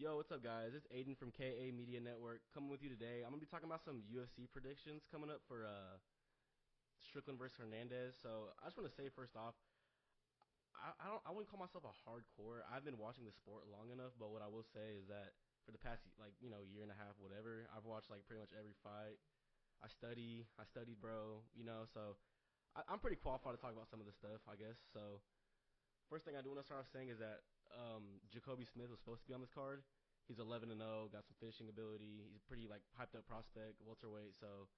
Yo, what's up, guys? It's Aiden from KA Media Network coming with you today. I'm gonna be talking about some UFC predictions coming up for Strickland versus Hernandez. So I just want to say first off, I wouldn't call myself a hardcore. I've been watching the sport long enough, but what I will say is that for the past year and a half, whatever, I've watched like pretty much every fight. I studied, bro. So I'm pretty qualified to talk about some of this stuff, I guess. So first thing I do want to start off saying is that Jacoby Smith was supposed to be on this card. He's 11-0, got some finishing ability. He's a pretty like hyped up prospect, welterweight. So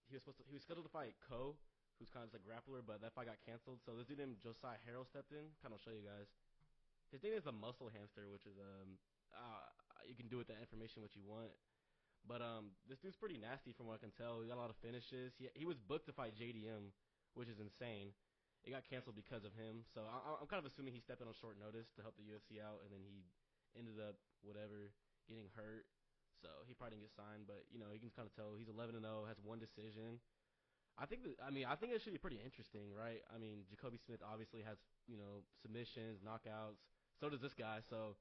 he was scheduled to fight Ko, who's kind of just a grappler, but that fight got canceled. So this dude named Josiah Harrell stepped in. Kind of show you guys. His name is the Muscle Hamster, which is you can do with that information what you want. But this dude's pretty nasty from what I can tell. He got a lot of finishes. He was booked to fight JDM, which is insane. It got canceled because of him. So I'm kind of assuming he stepped in on short notice to help the UFC out, and then he ended up getting hurt. So he probably didn't get signed. But you can kind of tell he's 11-0, has one decision. I think it should be pretty interesting, right? I mean, Jacoby Smith obviously has submissions, knockouts. So does this guy. So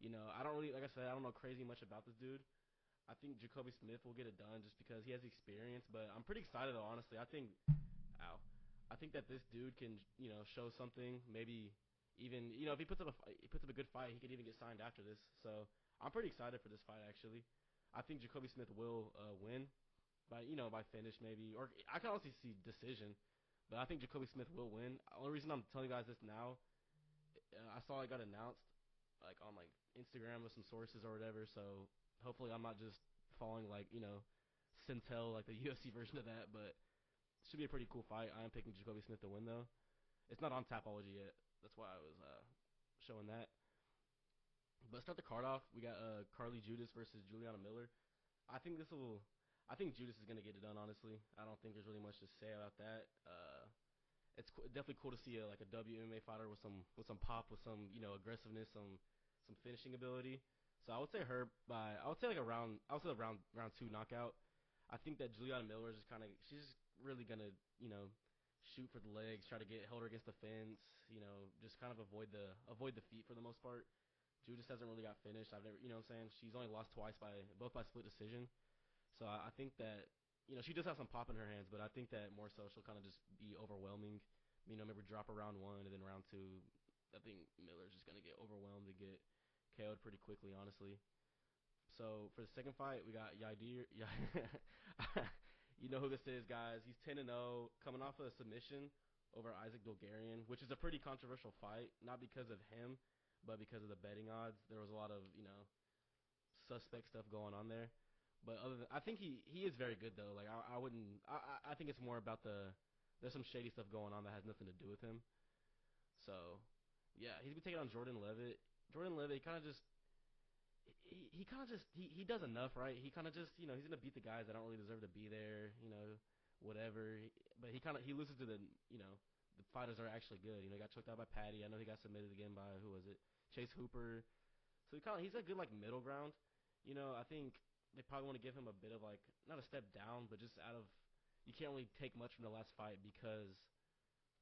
I don't really, like I said, I don't know crazy much about this dude. I think Jacoby Smith will get it done just because he has experience. But I'm pretty excited though, honestly. I think that this dude can, show something. Maybe even, if he puts up a good fight, he could even get signed after this. So I'm pretty excited for this fight, actually. I think Jacoby Smith will win by finish maybe, or I can honestly see decision. But I think Jacoby Smith will win. The only reason I'm telling you guys this now, I saw it got announced like on like Instagram with some sources or whatever. So hopefully I'm not just following like Sintel, like the UFC version of that, but should be a pretty cool fight. I am picking Jacoby Smith to win, though. It's not on Tapology yet. That's why I was showing that. But start the card off. We got Carly Judas versus Juliana Miller. I think Judas is going to get it done, honestly. I don't think there's really much to say about that. It's definitely cool to see a WMA fighter with some pop, with some aggressiveness, some finishing ability. So I would say round two knockout. I think that Juliana Miller is she's really gonna shoot for the legs, try to hold her against the fence, just kind of avoid the feet for the most part. Judas hasn't really got finished. I've never, what I'm saying, she's only lost twice both by split decision. So I think that she does have some pop in her hands, but I think that more so she'll kind of just be overwhelming. Maybe drop her round one and then round two. I think Miller's just gonna get overwhelmed and get KO'd pretty quickly, honestly. So for the second fight, we got Yadir. You know who this is, guys. He's 10-0, coming off a submission over Isaac Bulgarian, which is a pretty controversial fight, not because of him, but because of the betting odds. There was a lot of suspect stuff going on there. But I think he is very good though. Like I think it's more about there's some shady stuff going on that has nothing to do with him. So yeah, he's been taking on Jordan Levitt. Jordan Levitt kind of just. He does enough, right? He kind of just, he's gonna beat the guys that don't really deserve to be there, whatever. But he loses to the fighters that are actually good. He got choked out by Patty. I know he got submitted again by who was it? Chase Hooper. So he's a good middle ground. I think they probably want to give him a bit of not a step down, but just you can't really take much from the last fight because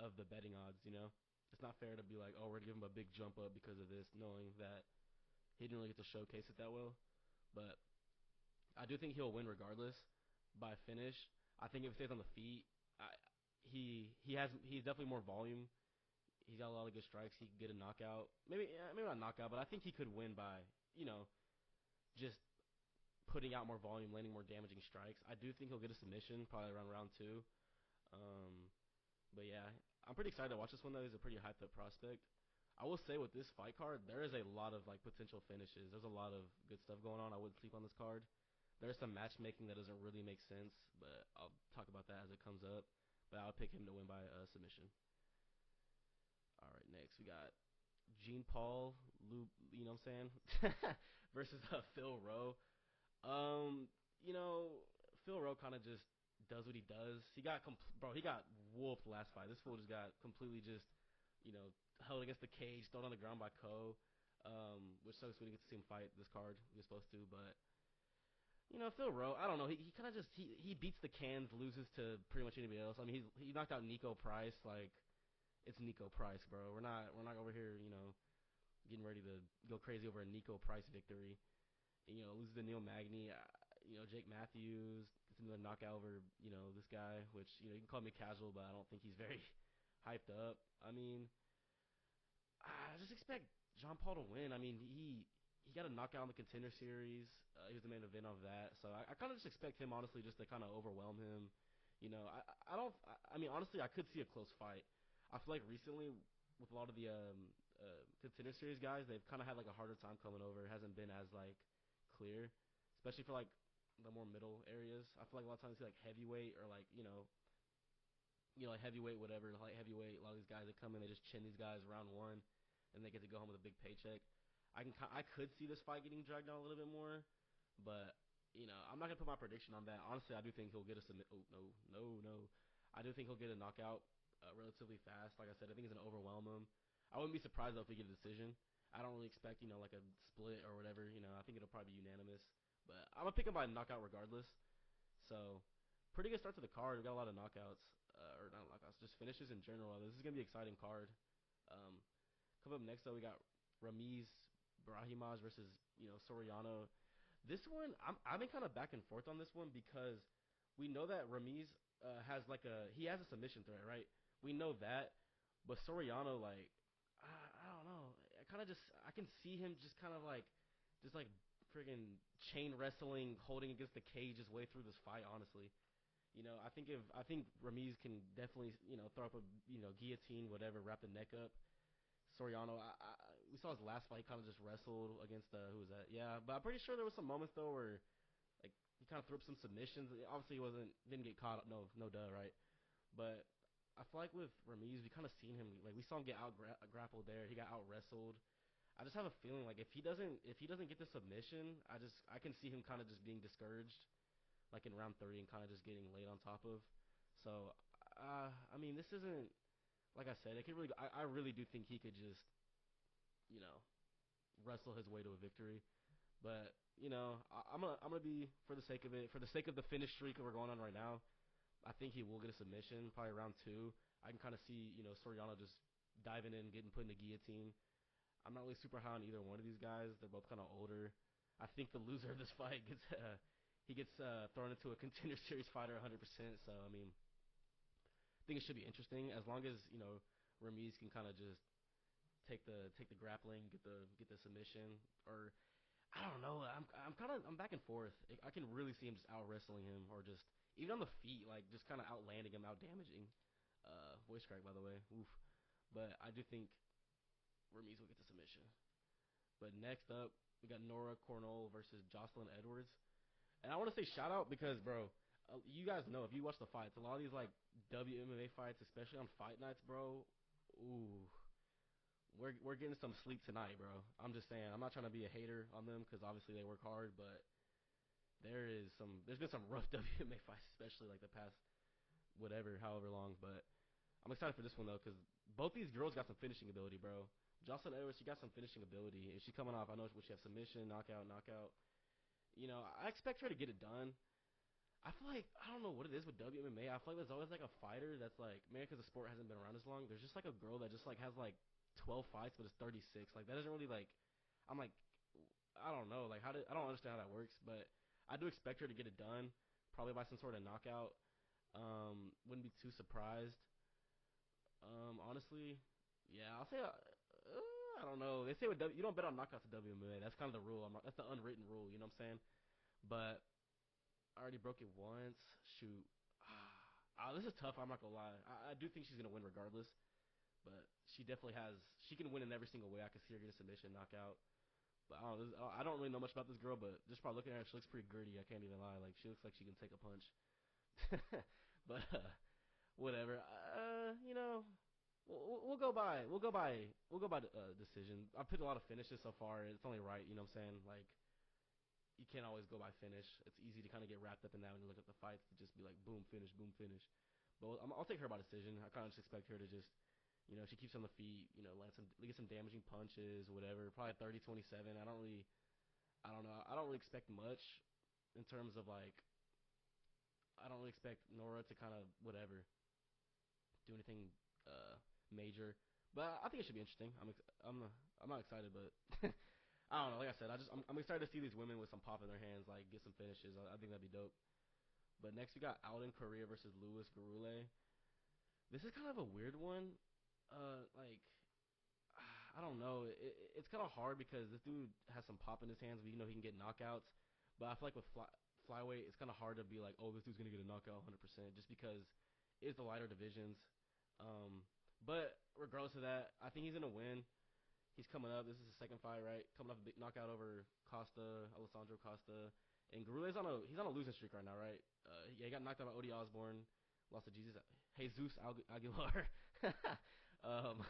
of the betting odds. It's not fair to be like, oh, we're gonna give him a big jump up because of this, knowing that he didn't really get to showcase it that well. But I do think he'll win regardless by finish. I think if he stays on the feet, he's definitely more volume. He's got a lot of good strikes. He can get a knockout. Maybe not knockout, but I think he could win by, just putting out more volume, landing more damaging strikes. I do think he'll get a submission, probably around round two. But yeah, I'm pretty excited to watch this one, though. He's a pretty hyped up prospect. I will say with this fight card, there is a lot of potential finishes. There's a lot of good stuff going on. I wouldn't sleep on this card. There's some matchmaking that doesn't really make sense, but I'll talk about that as it comes up. But I'll pick him to win by submission. All right, next we got Gene Paul, what I'm saying, versus Phil Rowe. Phil Rowe kind of just does what he does. He got wolfed last fight. This fool just got completely just, held against the cage, thrown on the ground by Ko, which sucks we didn't get to see him fight this card. We were supposed to, but Phil Rowe, I don't know. He kind of just he beats the cans, loses to pretty much anybody else. I mean, he knocked out Nico Price. It's Nico Price, bro. We're not over here, getting ready to go crazy over a Nico Price victory. And, loses to Neil Magny. Jake Matthews gets another knockout over, this guy, which, you can call me casual, but I don't think he's very hyped up. I mean, I just expect John Paul to win. I mean, he got a knockout in the Contender Series. He was the main event of that, so I kind of just expect him, honestly, just to kind of overwhelm him. I don't. I mean, honestly, I could see a close fight. I feel like recently with a lot of the Contender Series guys, they've kind of had like a harder time coming over. It hasn't been as like clear, especially for like the more middle areas. I feel like a lot of times you see like heavyweight or like like heavyweight, whatever, light heavyweight. A lot of these guys that come in, they just chin these guys round one, and they get to go home with a big paycheck. I could see this fight getting dragged on a little bit more, but I'm not gonna put my prediction on that. Honestly, I do think he'll get a submit. Oh no. I do think he'll get a knockout relatively fast. Like I said, I think he's gonna overwhelm him. I wouldn't be surprised though if we get a decision. I don't really expect like a split or whatever. I think it'll probably be unanimous. But I'm gonna pick him by knockout regardless. So pretty good start to the card. We got a lot of knockouts, or not knockouts, just finishes in general. This is gonna be an exciting card. Coming up next though, we got Ramiz Brahimaj versus Soriano. This one, I've been kind of back and forth on this one because we know that Ramiz has he has a submission threat, right? We know that, but Soriano, like, I don't know. I can see him just kind of just like friggin' chain wrestling, holding against the cage his way through this fight. Honestly, I think Ramiz can definitely throw up a guillotine, whatever, wrap the neck up. Soriano, we saw his last fight. He kind of just wrestled against who was that? Yeah, but I'm pretty sure there was some moments though where like he kind of threw up some submissions. Obviously, didn't get caught. No, duh, right? But I feel like with Ramiz, we kind of seen him we saw him get out grappled there. He got out wrestled. I just have a feeling like if he doesn't get the submission, I can see him kind of just being discouraged, like in round 30 and kind of just getting laid on top of. So I mean, this isn't like I said. I really do think he could just wrestle his way to a victory. But I'm gonna be, for the sake of it, for the sake of the finish streak that we're going on right now, I think he will get a submission, probably round 2. I can kind of see Soriano just diving in, getting put in the guillotine. I'm not really super high on either one of these guys. They're both kind of older. I think the loser of this fight gets thrown into a Contender Series fighter 100%. So I mean, I think it should be interesting as long as Ramiz can kind of just take the grappling, get the submission, or I don't know. I'm back and forth. I can really see him just out wrestling him, or just even on the feet, like just kind of outlanding him, out damaging. Voice crack, by the way. Oof. But I do think Ramiz will get the submission. But next up, we got Nora Cornell versus Jocelyn Edwards. And I want to say shout out because, bro, you guys know if you watch the fights, a lot of these like WMMA fights, especially on fight nights, bro. Ooh, we're getting some sleep tonight, bro. I'm just saying. I'm not trying to be a hater on them because obviously they work hard, but there's been some rough WMA fights, especially like the past however long. But I'm excited for this one though because both these girls got some finishing ability, bro. Jocelyn Edwards, she got some finishing ability. If she's coming off, I know she has submission, knockout. I expect her to get it done. I feel like, I don't know what it is with WMMA. I feel like there's always like a fighter that's like, maybe because the sport hasn't been around as long, there's just like a girl that just like has like 12 fights but is 36. Like that doesn't really like, I'm like, I don't know, like I don't understand how that works, but I do expect her to get it done, probably by some sort of knockout. Wouldn't be too surprised. Honestly, yeah, I'll say, I don't know. They say you don't bet on knockouts at WMA. That's kind of the rule. That's the unwritten rule. You know what I'm saying? But I already broke it once. Shoot. This is tough. I'm not gonna lie. I do think she's gonna win regardless. But she definitely has. She can win in every single way. I can see her get a submission, knockout. But I don't really know much about this girl. But just by looking at her, she looks pretty gritty. I can't even lie. Like she looks like she can take a punch. But whatever. We'll go by decision. I put a lot of finishes so far. It's only right. You know what I'm saying? Like you can't always go by finish. It's easy to kind of get wrapped up in that when you look at the fights to just be like boom finish, boom finish. But I'll take her by decision. I kind of just expect her to just, she keeps on the feet, get some damaging punches, whatever. Probably 30-27. I don't know. I don't really expect much in terms of like. I don't really expect Nora to kind of whatever do anything major. But I think it should be interesting. I'm not excited, but I don't know. Like I said, I'm excited to see these women with some pop in their hands, like get some finishes. I think that'd be dope. But next we got Alden Correa versus Luis Garule. This is kind of a weird one. Like I don't know. It's kind of hard because this dude has some pop in his hands, but he can get knockouts. But I feel like with flyweight, it's kind of hard to be like, oh, this dude's gonna get a knockout 100%, just because it's the lighter divisions. Um, but regardless of that, I think he's gonna win. He's coming up. This is his second fight, right? Coming off a big knockout over Alessandro Costa, and Garule's on a losing streak right now, right? Yeah, he got knocked out by Odie Osborne, lost to Jesus Aguilar. um,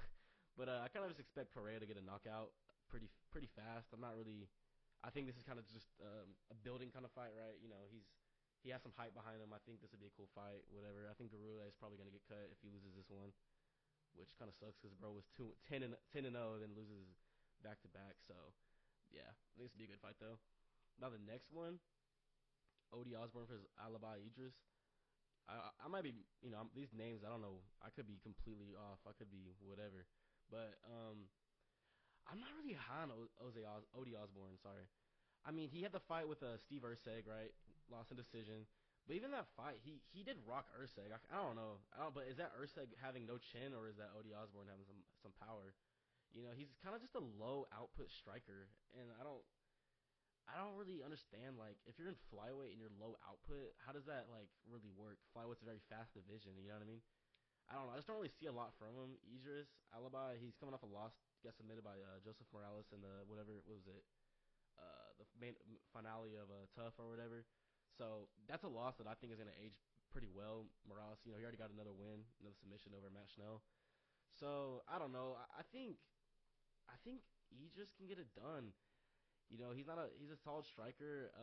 but I kind of just expect Pereira to get a knockout pretty fast. I'm not really. I think this is kind of just a building kind of fight, right? He has some hype behind him. I think this would be a cool fight. Whatever. I think Garula is probably gonna get cut if he loses this one, which kind of sucks because bro was 10-0, then loses back to back. So yeah, I think this would be a good fight though. Now the next one, Odie Osborne versus Alibi Idris. I might be, these names, I don't know. I could be completely off. I could be whatever. But I'm not really high on Odie Osborne. Sorry. I mean, he had the fight with Steve Erceg, right? Lost in decision. But even that fight, he did rock Erceg. I don't know. But is that Erceg having no chin, or is that Odie Osborne having some power? He's kind of just a low output striker, and I don't really understand, like, if you're in flyweight and you're low output, how does that, like, really work? Flyweight's a very fast division, you know what I mean? I don't know. I just don't really see a lot from him. Idris Alibi, he's coming off a loss, got submitted by Joseph Morales in the whatever, what was it? The main finale of Tough or whatever. So that's a loss that I think is going to age pretty well. Morales, he already got another win, another submission over Matt Schnell. So I don't know. I think Idris can get it done. He's a solid striker.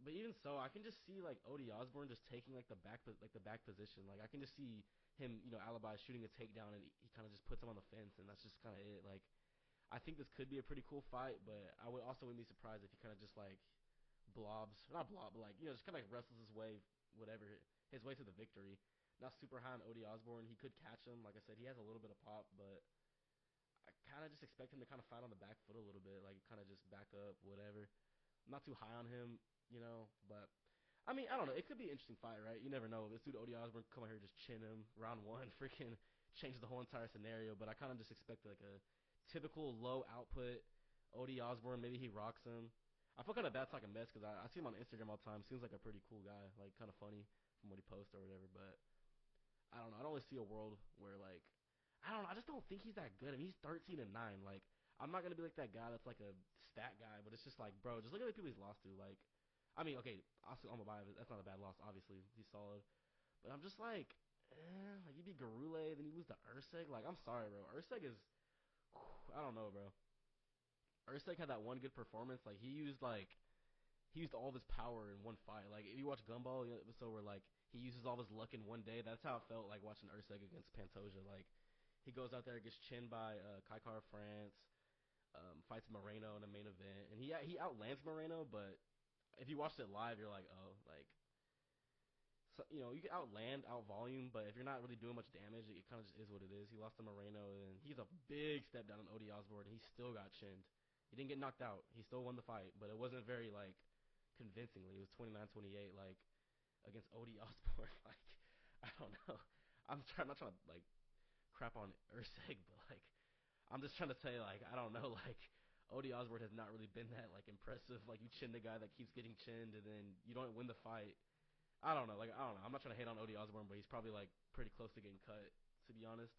But even so, I can just see like Odie Osborne just taking like the back position. Like I can just see him, Alibi shooting a takedown, and he kind of just puts him on the fence, and that's just kind of it. Like I think this could be a pretty cool fight, but I wouldn't be surprised if he kind of just like not blob, but like just kind of like wrestles his way, whatever, his way to the victory. Not super high on Odie Osborne. He could catch him. Like I said, he has a little bit of pop, but I kind of just expect him to kind of fight on the back foot a little bit, like kind of just back up, whatever. I'm not too high on him, but I mean, I don't know. It could be an interesting fight, right? You never know. This dude Odie Osborne come out here just chin him round one, freaking change the whole entire scenario. But I kind of just expect like a typical low output Odie Osborne. Maybe he rocks him. I feel kind of bad talking mess because I see him on Instagram all the time. Seems like a pretty cool guy, like kind of funny from what he posts or whatever. But I don't know. I don't really see a world where like I don't know. I just don't think he's that good. I mean, he's 13-9. Like I'm not gonna be like that guy that's like a stat guy, but it's just like, bro, just look at the people he's lost to. Like, I mean, okay, Oscar Omabayev, that's not a bad loss. Obviously, he's solid. But I'm just like you beat Garule, then you lose to Erceg. Like, I'm sorry, bro. Erceg is, I don't know, bro. Erceg had that one good performance. Like he used all of his power in one fight. Like if you watch Gumball, episode where like he uses all of his luck in one day. That's how it felt like watching Erceg against Pantoja. Like he goes out there, gets chinned by Kai Kara France, fights Moreno in the main event, and he outlands Moreno. But if you watched it live, you're like, oh, like so, you can out volume, but if you're not really doing much damage, it kind of just is what it is. He lost to Moreno, and he's a big step down on Odie Osborne, and he still got chinned. He didn't get knocked out. He still won the fight, but it wasn't very like convincingly. It was 29-28, like against Odie Osborne. Like I don't know. I'm not trying to like crap on Erceg, but like I'm just trying to say like I don't know like Odie Osborne has not really been that like impressive. Like you chin the guy that keeps getting chinned, and then you don't win the fight. I don't know. Like I don't know. I'm not trying to hate on Odie Osborne, but he's probably like pretty close to getting cut, to be honest.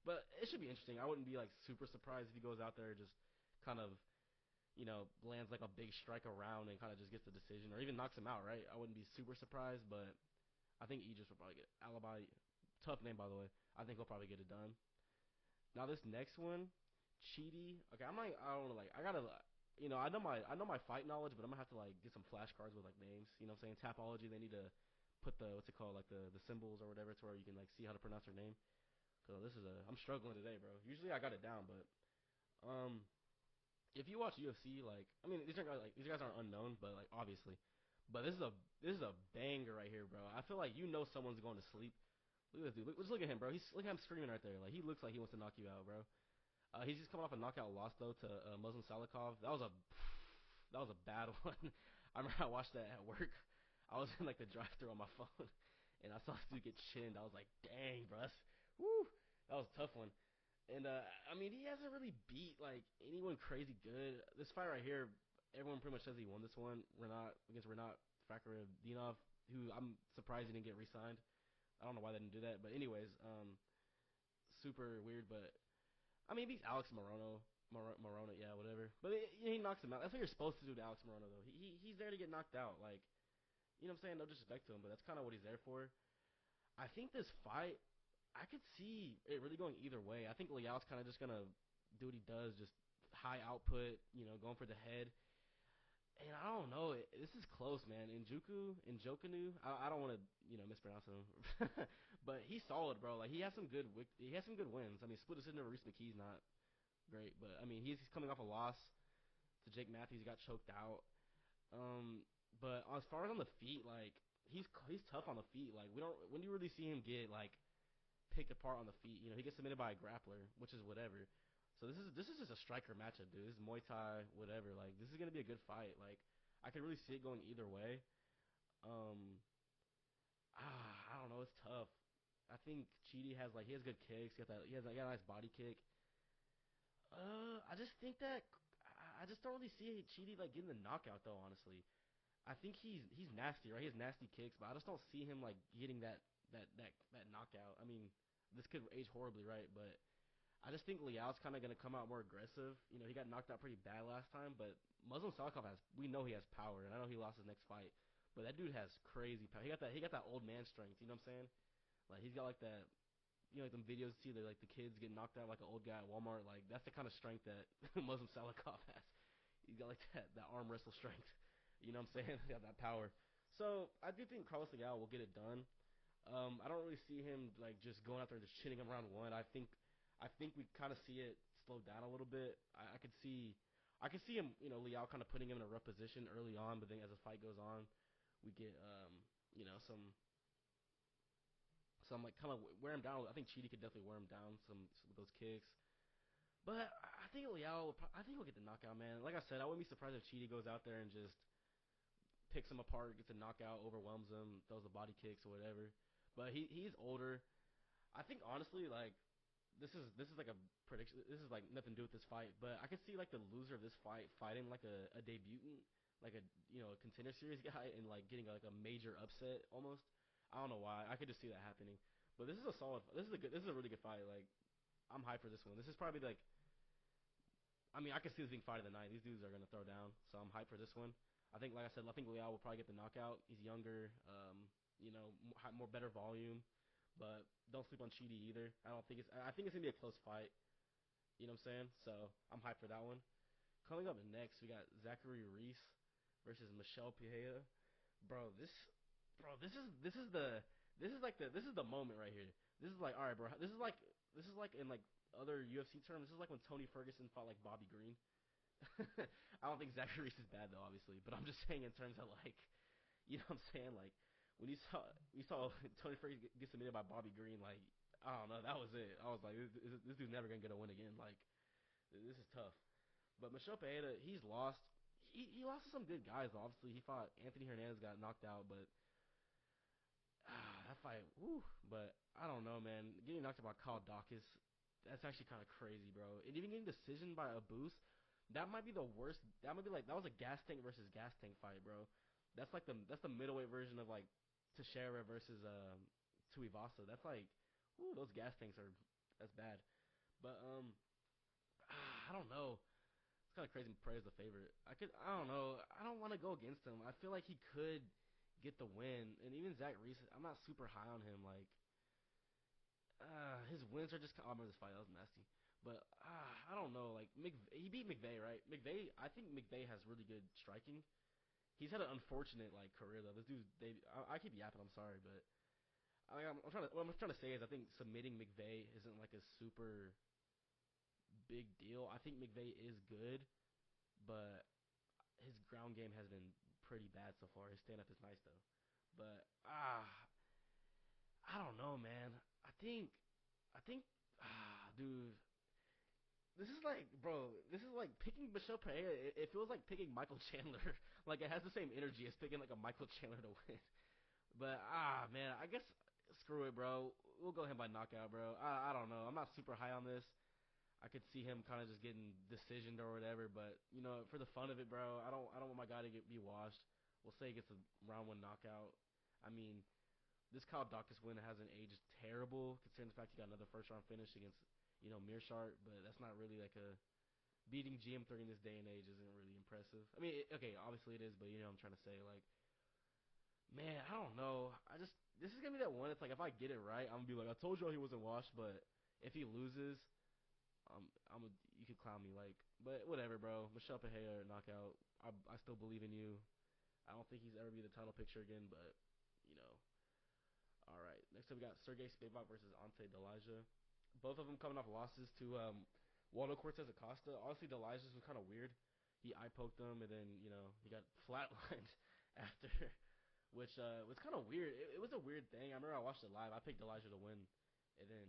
But it should be interesting. I wouldn't be like super surprised if he goes out there and just kind of lands like a big strike around and kind of just gets the decision or even knocks him out, right? I wouldn't be super surprised, but I think Idris will probably get it. Alibi. Tough name, by the way. I think he'll probably get it done. Now this next one, Cheaty. Okay, I don't know, like I gotta, I know my fight knowledge, but I'm gonna have to like get some flashcards with like names. You know what I'm saying? Tapology. They need to put the what's it called, like the symbols or whatever, to where you can like see how to pronounce her name. Cause I'm struggling today, bro. Usually I got it down, but if you watch UFC, like I mean these guys aren't unknown, but like obviously, but this is a banger right here, bro. I feel like someone's going to sleep Look at this dude. Look at him, bro. Look at him screaming right there. Like he looks like he wants to knock you out, bro. He's just coming off a knockout loss though to Muslim Salikov. That was a bad one. I remember I watched that at work. I was in like the drive-thru on my phone, and I saw this dude get chinned. I was like, dang, bro. Woo. That was a tough one. And I mean, he hasn't really beat like anyone crazy good. This fight right here, everyone pretty much says he won this one. Renat Fakhretdinov, who I'm surprised he didn't get re-signed. I don't know why they didn't do that, but anyways, super weird. But I mean, he beats Alex Morona, yeah, whatever. But he knocks him out. That's what you're supposed to do to Alex Morona, though. He's there to get knocked out. Like, you know what I'm saying? No disrespect to him, but that's kind of what he's there for. I think this fight, I could see it really going either way. I think Leal's kind of just gonna do what he does, just high output, going for the head. And I don't know, this is close, man. Njokanu, I don't want to, mispronounce him, but he's solid, bro. Like he has some good wins. I mean, split decision over Reese McKee's not great, but I mean he's coming off a loss to Jake Matthews. He got choked out. But as far as on the feet, like he's tough on the feet. Like when do you really see him get like picked apart on the feet? He gets submitted by a grappler, which is whatever. So this is just a striker matchup, dude. This is Muay Thai, whatever. Like this is gonna be a good fight. Like I could really see it going either way. Um, I don't know. It's tough. I think Chidi he has good kicks. He got a nice body kick. I just think that I just don't really see Chidi like getting the knockout though. Honestly, I think he's nasty, right? He has nasty kicks, but I just don't see him like getting that knockout. I mean, this could age horribly, right? But I just think Liao's kind of going to come out more aggressive. He got knocked out pretty bad last time, but Muslim Salikov we know he has power, and I know he lost his next fight, but that dude has crazy power. He got that old man strength. You know what I'm saying? Like he's got like that. Like them videos you see, like the kids getting knocked out like an old guy at Walmart. Like that's the kind of strength that Muslim Salikov has. He's got like that arm wrestle strength. You know what I'm saying? He got that power. So I do think Carlos Leal will get it done. I don't really see him like just going out there and just chinning him round one. I think we kind of see it slow down a little bit. I could see him, Leal kind of putting him in a rough position early on, but then as the fight goes on, we get some like kind of wear him down. I think Chidi could definitely wear him down some with those kicks. But I think I think he'll get the knockout, man. Like I said, I wouldn't be surprised if Chidi goes out there and just picks him apart, gets a knockout, overwhelms him, throws the body kicks or whatever. But he's older. I think honestly, like this is like a prediction. This is like nothing to do with this fight, but I could see like the loser of this fight fighting like a debutant, like a contender series guy, and like getting like a major upset almost. I don't know why. I could just see that happening. But this is a solid. This is a really good fight. Like I'm hyped for this one. This is probably like. I mean, I can see this being fight of the night. These dudes are gonna throw down, so I'm hyped for this one. I think, like I said, I think Leal will probably get the knockout. He's younger, more better volume, but don't sleep on Chidi either. I think it's gonna be a close fight. You know what I'm saying? So I'm hyped for that one. Coming up next, we got Zachary Reese versus Michelle Pieta. Bro, this is the moment right here. This is like, all right, bro. This is like in like other UFC terms. This is like when Tony Ferguson fought like Bobby Green. I don't think Zachary Reese is bad though, obviously, but I'm just saying in terms of like, you know what I'm saying? Like when you saw Tony Ferguson get submitted by Bobby Green, like I don't know, that was it. I was like, this dude's never gonna get a win again. Like this is tough. But Michelle Pereira, he's lost. He lost to some good guys. Obviously, he fought Anthony Hernandez, got knocked out, but that fight, woo. But I don't know, man. Getting knocked out by Kyle Dawkins, that's actually kind of crazy, bro. And even getting decision by a boost, that might be the worst. That was a gas tank versus gas tank fight, bro. That's the middleweight version of like Teixeira versus Tuivasa. That's like, woo, those gas tanks that's bad. But I don't know. It's kind of crazy. Pereira's the favorite. I don't know. I don't want to go against him. I feel like he could get the win, and even Zach Reese, I'm not super high on him. Like, his wins are just. Oh, I remember this fight. That was nasty. But I don't know. Like, he beat McVeigh, right? I think McVeigh has really good striking. He's had an unfortunate like career though. This dude, I keep yapping. I'm sorry, but what I'm trying to say is I think submitting McVeigh isn't like a super big deal. I think McVeigh is good, but his ground game has been pretty bad so far. His stand up is nice though, but I don't know, man. I think, dude, this is like, bro, this is like picking Michelle Pereira. It feels like picking Michael Chandler. Like it has the same energy as picking like a Michael Chandler to win. But man, I guess screw it, bro. We'll go ahead by knockout, bro. I don't know. I'm not super high on this. I could see him kind of just getting decisioned or whatever, but for the fun of it, bro, I don't want my guy to be washed. We'll say he gets a round one knockout. I mean, this Kyle Dawkins win hasn't aged terrible considering the fact he got another first round finish against Mearshart, but that's not really like a beating GM3 in this day and age isn't really impressive. I mean, okay, obviously it is, but what I'm trying to say, like, man, I don't know. This is gonna be that one. It's like if I get it right, I'm gonna be like, I told y'all he wasn't washed, but if he loses, you could clown me, like, but whatever, bro. Michelle Pereira knockout. I still believe in you. I don't think he's ever be the title picture again, but you know. All right. Next up, we got Sergey Spivak versus Ante Delija. Both of them coming off losses to Waldo Cortez Acosta. Honestly, Delijas was kind of weird. He eye poked him, and then he got flatlined after, which was kind of weird. It was a weird thing. I remember I watched it live. I picked Delija to win, and then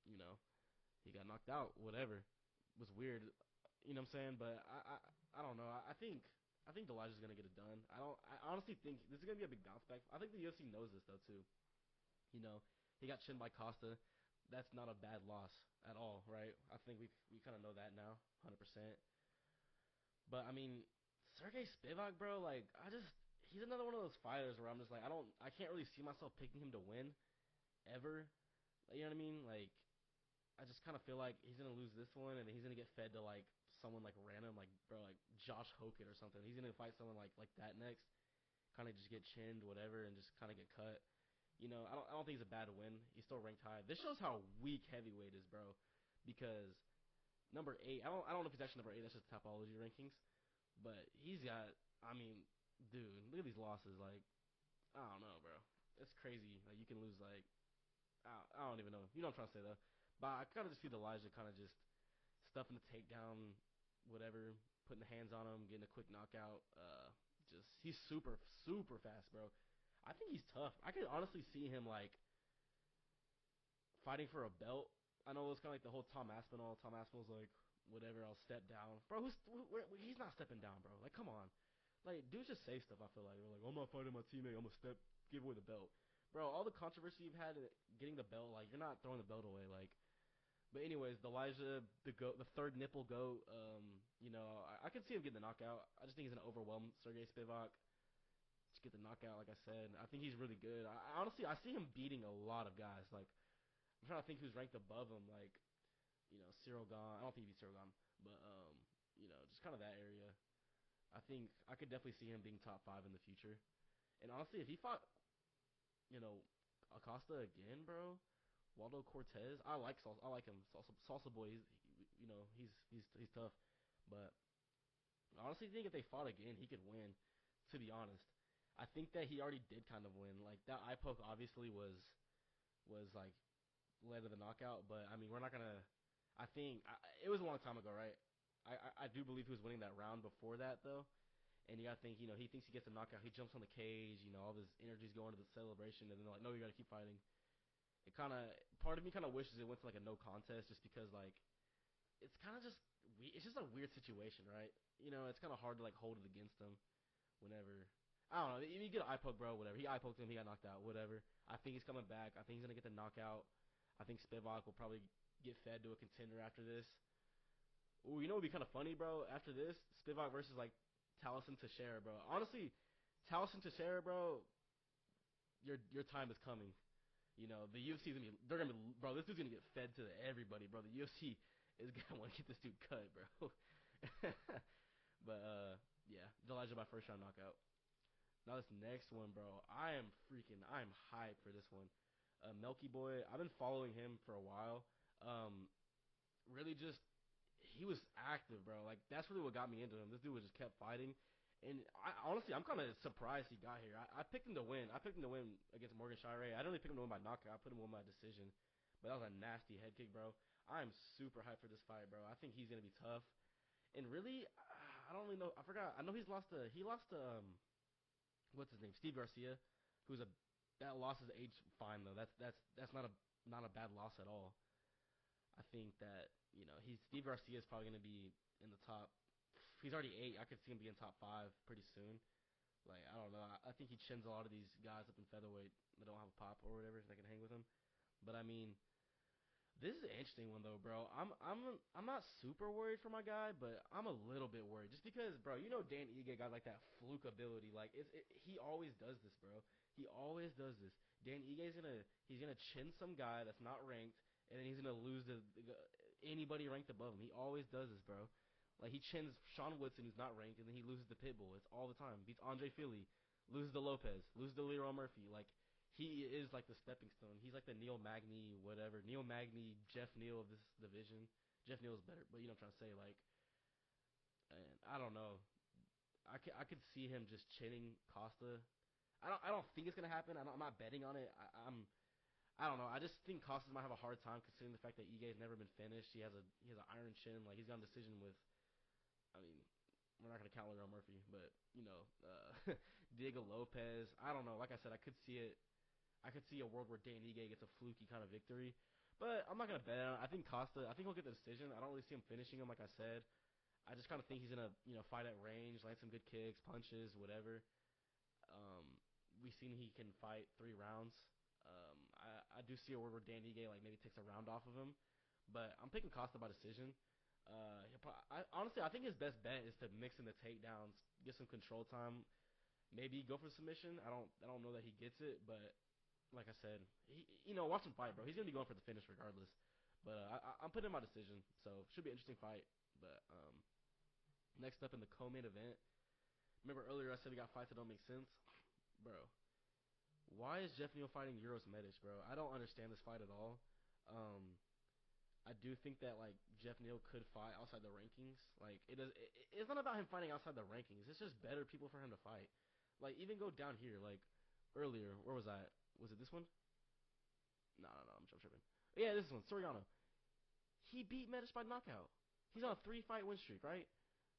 he got knocked out. Whatever, it was weird. You know what I'm saying? But I don't know. I think Delija's gonna get it done. I honestly think this is gonna be a big bounce back. I think the UFC knows this though too. He got chinned by Costa. That's not a bad loss at all, right? I think we kind of know that now, 100%. But I mean, Sergey Spivak, bro, like he's another one of those fighters where I'm just like I can't really see myself picking him to win ever. Like, you know what I mean? Like I just kind of feel like he's gonna lose this one, and then he's gonna get fed to like someone like random, like bro, like Josh Hockett or something. He's gonna fight someone like that next, kind of just get chinned, whatever, and just kind of get cut. I don't think he's a bad win. He's still ranked high. This shows how weak heavyweight is, bro. Because number 8, I don't know if he's actually number 8. That's just Topology rankings. But he's got. I mean, dude, look at these losses. Like, I don't know, bro. It's crazy. Like you can lose like I don't even know. You know what I'm trying to say though. But I kind of just see Elijah kind of just stuffing the takedown, whatever, putting the hands on him, getting a quick knockout. Just he's super super fast, bro. I think he's tough. I could honestly see him like fighting for a belt. I know it was kind of like the whole Tom Aspinall. Tom Aspinall's like, whatever, I'll step down, bro. He's not stepping down, bro. Like, come on, like dudes just say stuff. I feel like they're like, I'm not fighting my teammate. I'm gonna give away the belt, bro. All the controversy you've had getting the belt, like you're not throwing the belt away, like. But anyways, Elijah, the third nipple goat. I could see him getting the knockout. I just think he's gonna overwhelm Sergey Spivak. Just get the knockout, like I said. I think he's really good. I honestly, I see him beating a lot of guys. Like, I'm trying to think who's ranked above him. Like, Cyril Gahn. I don't think he beat Cyril Gahn, but just kind of that area. I think I could definitely see him being top 5 in the future. And honestly, if he fought, you know, Acosta again, bro, Waldo Cortez, I like Salsa. I like him, Salsa boy. He's tough, but I honestly think if they fought again, he could win. To be honest, I think that he already did kind of win. Like that eye poke obviously was like led to the knockout, but I mean we're not gonna. I think it was a long time ago, right? I do believe he was winning that round before that though, and you gotta think he thinks he gets a knockout, he jumps on the cage, all of his energy's going to the celebration, and then they're like, no, you gotta keep fighting. It kind of part of me kind of wishes it went to like a no contest just because like it's kind of just it's just a weird situation, right? It's kind of hard to like hold it against him whenever. I don't know. You get an eye poke, bro. Whatever. He eye poked him. He got knocked out. Whatever. I think he's coming back. I think he's gonna get the knockout. I think Spivak will probably get fed to a contender after this. Ooh, what would be kind of funny, bro? After this, Spivak versus like Taliesin Teixeira, bro. Honestly, Taliesin Teixeira, bro. Your time is coming. The UFC's gonna be. They're gonna be, bro. This dude's gonna get fed to everybody, bro. The UFC is gonna want to get this dude cut, bro. But yeah, Elijah by first round knockout. Now this next one, bro, I am hyped for this one. Melky Boy, I've been following him for a while. Really just, he was active, bro. Like, that's really what got me into him. This dude just kept fighting. And honestly, I'm kind of surprised he got here. I picked him to win. I picked him to win against Morgan Shire. I didn't really pick him to win by knockout. I put him to win by decision. But that was a nasty head kick, bro. I'm super hyped for this fight, bro. I think he's going to be tough. And really, I don't really know. I forgot. I know he lost to what's his name? Steve Garcia, who's a that loss is aged fine though. That's not a bad loss at all. I think that he's Steve Garcia is probably going to be in the top. He's already 8. I could see him being top 5 pretty soon. Like I don't know. I think he chins a lot of these guys up in featherweight that don't have a pop or whatever that can hang with him. But I mean, this is an interesting one though, bro. I'm not super worried for my guy, but I'm a little bit worried just because, bro. Dan Ige got like that fluke ability. Like he always does this, bro. He always does this. Dan Ige's gonna chin some guy that's not ranked, and then he's gonna lose to anybody ranked above him. He always does this, bro. Like he chins Sean Woodson, who's not ranked, and then he loses to Pitbull. It's all the time. Beats Andre Philly, loses to Lopez, loses to Leroy Murphy. Like he is like the stepping stone. He's like the Neil Magny, whatever. Neil Magny, Jeff Neal of this division. Jeff Neal is better, but you know what I'm trying to say. Like, and I don't know. I could see him just chinning Costa. I don't think it's gonna happen. I'm not betting on it. I don't know. I just think Costa might have a hard time considering the fact that Ige's never been finished. He has an iron chin. Like he's got a decision with. I mean, we're not gonna count Leroy Murphy, but Diego Lopez. I don't know. Like I said, I could see it. I could see a world where Dan Ige gets a fluky kind of victory, but I'm not gonna bet on it. I think Costa. I think he'll get the decision. I don't really see him finishing him, like I said. I just kind of think he's gonna fight at range, land some good kicks, punches, whatever. We've seen he can fight 3 rounds. I do see a world where Dan Ige like maybe takes a round off of him, but I'm picking Costa by decision. Honestly, I think his best bet is to mix in the takedowns, get some control time, maybe go for submission. I don't know that he gets it, but like I said, watch him fight, bro. He's gonna be going for the finish regardless. But I'm putting him my decision, so should be an interesting fight. But next up in the co-main event, remember earlier I said we got fights that don't make sense, bro. Why is Jeff Neal fighting Euros Medic, bro? I don't understand this fight at all. I do think that like Jeff Neal could fight outside the rankings. Like it's not about him fighting outside the rankings. It's just better people for him to fight. Like even go down here. Like earlier, where was I? Was it this one? No, I'm tripping. Yeah, this one, Soriano. He beat Medic by knockout. He's on a 3-fight win streak, right?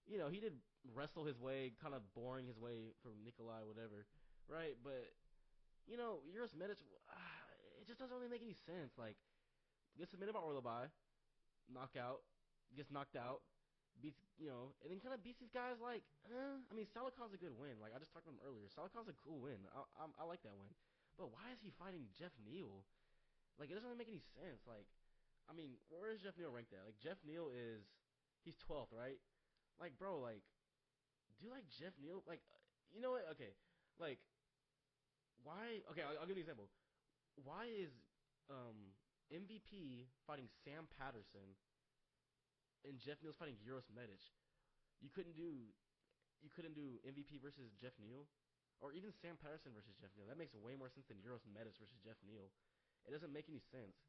He did wrestle his way, kind of boring his way from Nikolai, whatever, right? But Euros Medic, it just doesn't really make any sense. Like gets submitted by Orlobai, knockout, gets knocked out, beats and then kind of beats these guys like. I mean, Salakov's a good win. Like I just talked to him earlier. Salakov's a cool win. I like that win. But why is he fighting Jeff Neal? Like it doesn't really make any sense. Like, I mean, where is Jeff Neal ranked at? Like Jeff Neal he's 12th, right? Like, bro, like, do you like Jeff Neal? Like, you know what? Okay, like, why? Okay, I'll give you an example. Why is MVP fighting Sam Patterson and Jeff Neal's fighting Euros Medic? You couldn't do MVP versus Jeff Neal, or even Sam Patterson versus Jeff Neal. That makes way more sense than Euros Medic versus Jeff Neal. It doesn't make any sense.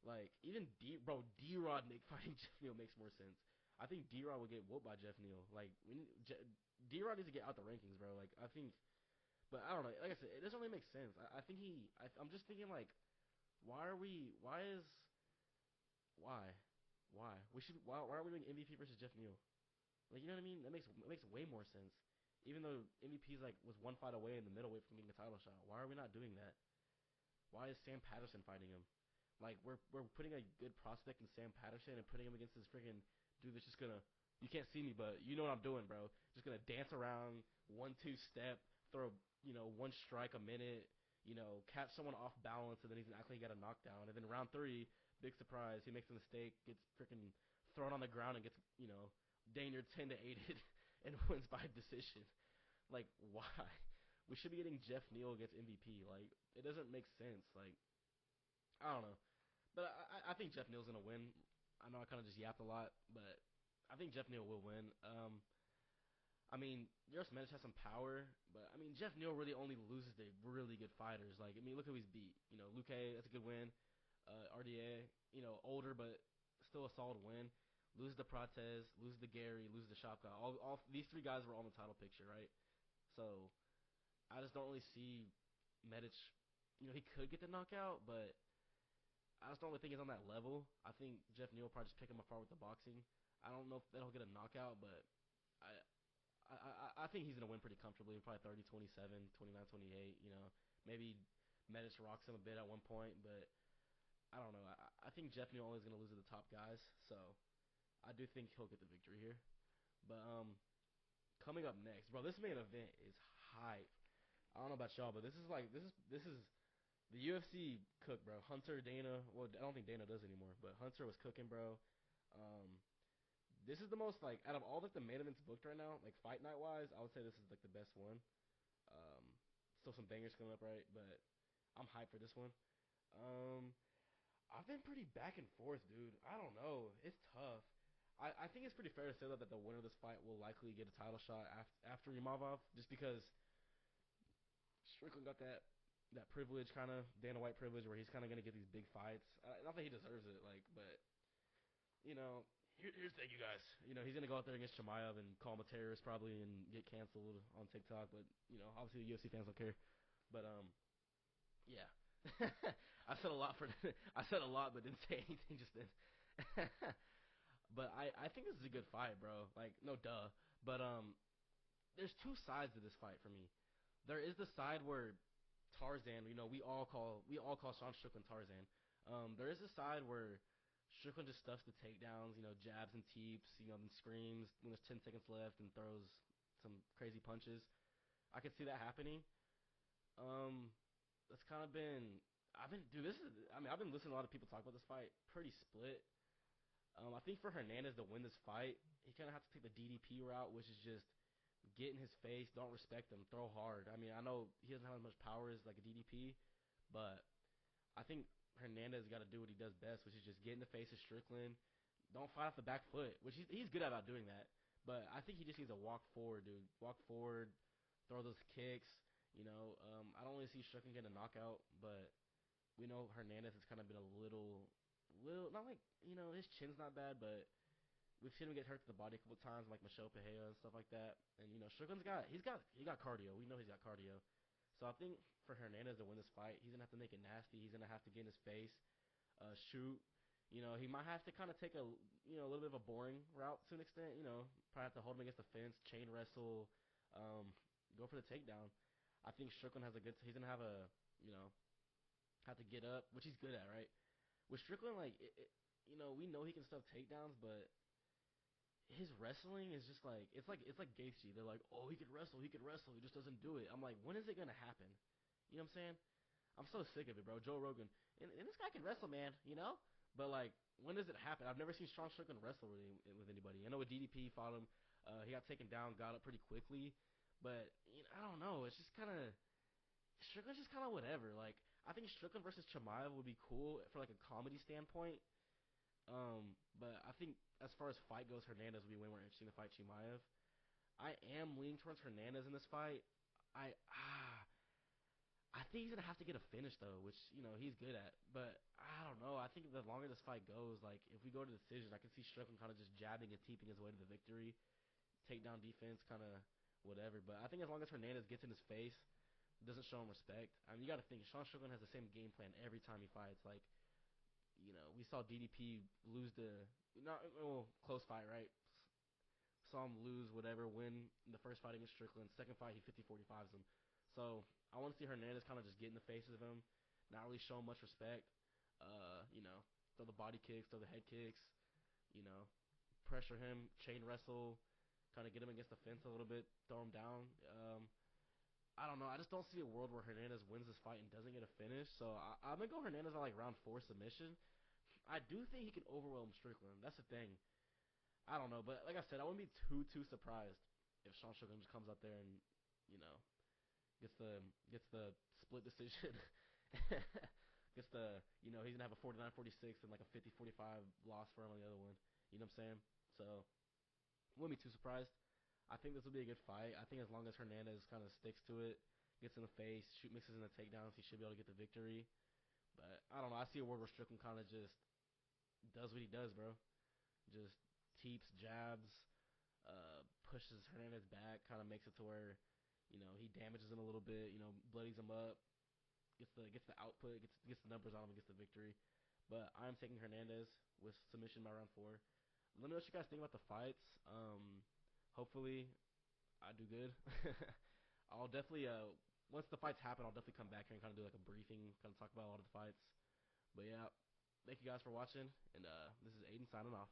Like even D-Rod fighting Jeff Neal makes more sense. I think D-Rod would get whooped by Jeff Neal. Like D-Rod needs to get out the rankings, bro. Like I think, but I don't know. Like I said, it doesn't really make sense. I think I'm just thinking like, why are we? Why? Why are we doing MVP versus Jeff Neal? Like you know what I mean? That makes way more sense. Even though MVP's like was 1 fight away in the middleweight from getting a title shot. Why are we not doing that? Why is Sam Patterson fighting him? Like we're putting a good prospect in Sam Patterson and putting him against this freaking dude that's just gonna, you can't see me, but you know what I'm doing, bro. Just gonna dance around, 1-2 step, throw 1 strike a minute, catch someone off balance, and then he's acting like he got a knockdown. And then round 3, big surprise, he makes a mistake, gets freaking thrown on the ground and gets dang near 10-8 and wins by decision. Like why? We should be getting Jeff Neal against MVP. Like it doesn't make sense. Like I don't know. But I think Jeff Neal's gonna win. I know I kind of just yapped a lot, but I think Jeff Neal will win. I mean, Euros Medic has some power, but I mean Jeff Neal really only loses to really good fighters. Like I mean, look who he's beat. Luque, that's a good win. RDA, older but still a solid win. Lose to Prates, lose to Gary, lose to Shopka. All these 3 guys were on the title picture, right? So I just don't really see Medic. He could get the knockout, but I just don't really think he's on that level. I think Jeff Neal will probably just pick him apart with the boxing. I don't know if that'll get a knockout, but I think he's going to win pretty comfortably, probably 30-27, 29-28, maybe managed to rocks him a bit at one point, but I don't know. I think Jeff New only is going to lose to the top guys, so I do think he'll get the victory here. But coming up next, bro, this main event is hype. I don't know about y'all, but this is the UFC cook, bro. Hunter, Dana. Well, I don't think Dana does anymore, but Hunter was cooking, bro. Um, this is the most like out of all like the main events booked right now, like fight night wise, I would say this is like the best one. Um, Still some bangers coming up, right? But I'm hyped for this one. Um, I've been pretty back and forth, dude. I don't know. It's tough. I think it's pretty fair to say that the winner of this fight will likely get a title shot after Yamavov, just because Strickland got that privilege, kind of Dana White privilege, where he's kind of gonna get these big fights. Not that he deserves it, like, but you know, here's the thing, you guys. You know, he's gonna go out there against Chimaev and call him a terrorist probably and get canceled on TikTok. But you know, obviously the UFC fans don't care. But yeah. I said a lot I said a lot, but didn't say anything just then. But I think this is a good fight, bro. Like, no duh. But there's two sides to this fight for me. There is the side where Tarzan, you know, we all call Sean Strickland Tarzan. There is a side where Strickland just stuffs the takedowns, you know, jabs and teeps, you know, and screams when there's 10 seconds left and throws some crazy punches. I could see that happening. Um, that's kind of been I've been dude. This is I mean I've been listening to a lot of people talk about this fight. Pretty split. I think for Hernandez to win this fight, he kind of has to take the DDP route, which is just get in his face, don't respect him, throw hard. I mean, I know he doesn't have as much power as like a DDP, but I think Hernandez got to do what he does best, which is just get in the face of Strickland. Don't fight off the back foot, which he's good about doing that. But I think he just needs to walk forward, dude. Walk forward, throw those kicks. You know, I don't really see Strickland getting a knockout, but we know Hernandez has kind of been a little not like his chin's not bad, but we've seen him get hurt to the body a couple times, like Michelle Pereira and stuff like that. And Strickland's got cardio. We know he's got cardio. So I think for Hernandez to win this fight, he's gonna have to make it nasty. He's gonna have to get in his face, shoot. He might have to kind of take a little bit of a boring route to an extent. Probably have to hold him against the fence, chain wrestle, go for the takedown. I think Strickland has a good. He's gonna have have to get up, which he's good at, right? With Strickland, like we know he can stuff takedowns, but his wrestling is just like it's like Gaethje. They're like, oh, he could wrestle, he just doesn't do it. I'm like, when is it gonna happen? You know what I'm saying? I'm so sick of it, bro. Joe Rogan, and this guy can wrestle, man. But like, when does it happen? I've never seen Sean Strickland wrestle with anybody. I know with DDP he fought him, he got taken down, got up pretty quickly, but I don't know. It's just kind of Strickland's just kind of whatever. Like, I think Strickland versus Chimaev would be cool for like a comedy standpoint. But I think as far as fight goes, Hernandez would be way more interesting to fight Chimaev. I am leaning towards Hernandez in this fight. I I think he's gonna have to get a finish though, which he's good at. But I don't know. I think the longer this fight goes, like if we go to decision, I can see Strickland kind of just jabbing and teeping his way to the victory, takedown defense, kind of whatever. But I think as long as Hernandez gets in his face, doesn't show him respect. I mean, you got to think Sean Strickland has the same game plan every time he fights. Like, we saw DDP lose not close fight, right? Saw him lose, whatever, win in the first fight against Strickland. Second fight, he 50-45s him. So I want to see Hernandez kind of just get in the faces of him, not really show him much respect. Throw the body kicks, throw the head kicks, you know, pressure him, chain wrestle, kind of get him against the fence a little bit, throw him down. I don't know. I just don't see a world where Hernandez wins this fight and doesn't get a finish. So I'm going to go Hernandez on like round 4 submission. I do think he can overwhelm Strickland. That's the thing. I don't know. But like I said, I wouldn't be too surprised if Sean Strickland just comes out there and, gets the split decision. Gets he's going to have a 49-46 and like a 50-45 loss for him on the other one. You know what I'm saying? So, wouldn't be too surprised. I think this will be a good fight. I think as long as Hernandez kind of sticks to it, gets in the face, mixes in the takedowns, he should be able to get the victory. But I don't know. I see a world where Strickland kind of just does what he does, bro. Just teeps, jabs, pushes Hernandez back, kind of makes it to where, he damages him a little bit, bloodies him up, gets the output, gets the numbers on him, and gets the victory. But I'm taking Hernandez with submission by round 4. Let me know what you guys think about the fights. Hopefully, I do good. I'll definitely once the fights happen, I'll definitely come back here and kind of do like a briefing, kind of talk about a lot of the fights. But yeah, thank you guys for watching, and this is Aiden signing off.